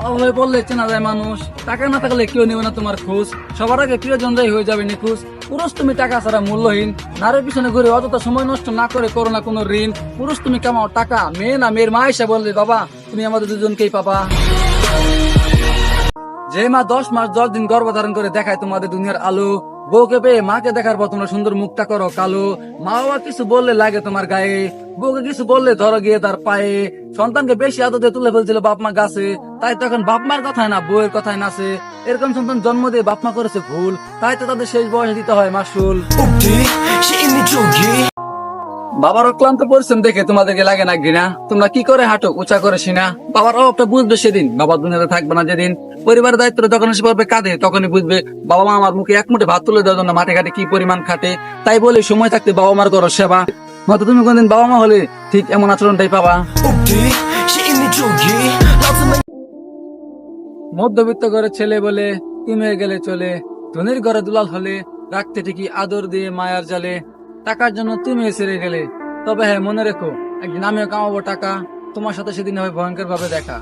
অভাবে বললে চেনা যায় মানুষ, টাকা না থাকলে কেউ নেবে না তোমার খোঁজ, সবার আগে প্রিয়জনরাই হয়ে যাবে নিখোঁজ। পুরুষ তুমি টাকা ছাড়া মূল্যহীন, নারীর পিছনে ঘুরে অযথা সময় নষ্ট না করে করো না কোনো ঋণ। পুরুষ তুমি কামাও টাকা, মেয়ে না মেয়ের মা এসে বললে বাবা তুমি আমাদের দুজনকেই পাবা। যে মা 10 মাস 10 দিন গর্ভধারণ করে দেখায় তোমাদের দুনিয়ার আলো, বউকে পেয়ে মাকে দেখার পর তোমরা সুন্দর মুখটা করো কালো। মা বাবা কিছু বললে লাগে তোমার গায়ে, বউকে কিছু বললে ধরো গিয়ে তার পায়ে। সন্তানকে বেশি আদতে তুলে ফেলছিল বাপ মা গাছে, তাই তো এখন বাপ মার কথায় না বউয়ের কথায় নাচে। এরকম সন্তান জন্ম দিয়ে বাপ মা করেছে ভুল, তাই তো তাদের শেষ বয়সে দিতে হয় মাসুল। বাবারও ক্লান্ত পরিশ্রম দেখে তোমাদেরকে লাগে না ঘৃণা, তোমরা কি করে হাঁটো উঁচা করে সিনা। বাবার অভাবটা বুঝবে সেদিন, বাবা দুনিয়াতে থাকবে না যেদিন। পরিবারের দায়িত্ব যখন এসে পড়বে কাঁধে, তখনই বুঝবে বাবা মা আমার মুখে এক মুঠে ভাত তুলে দেওয়ার জন্য মাঠে ঘাটে কি পরিমাণ খাটে। তাই বলে সময় থাকতে বাবা মার করো সেবা, হয়তো তুমি কোনদিন বাবা মা হলে ঠিক এমন আচরণটাই পাবা। মধ্যবিত্ত ঘরে ছেলে বলে তুমি হয়ে গেলে চলে, ধনির ঘরে দুলাল হলে রাখতে ঠিকই আদর দিয়ে মায়ার জালে। টাকার জন্য তুমি ছেড়ে গেলে, তবে হ্যাঁ মনে রেখো একদিন আমিও কামাবো টাকা, তোমার সাথে সেদিন হবে ভয়ঙ্কর ভাবে দেখা।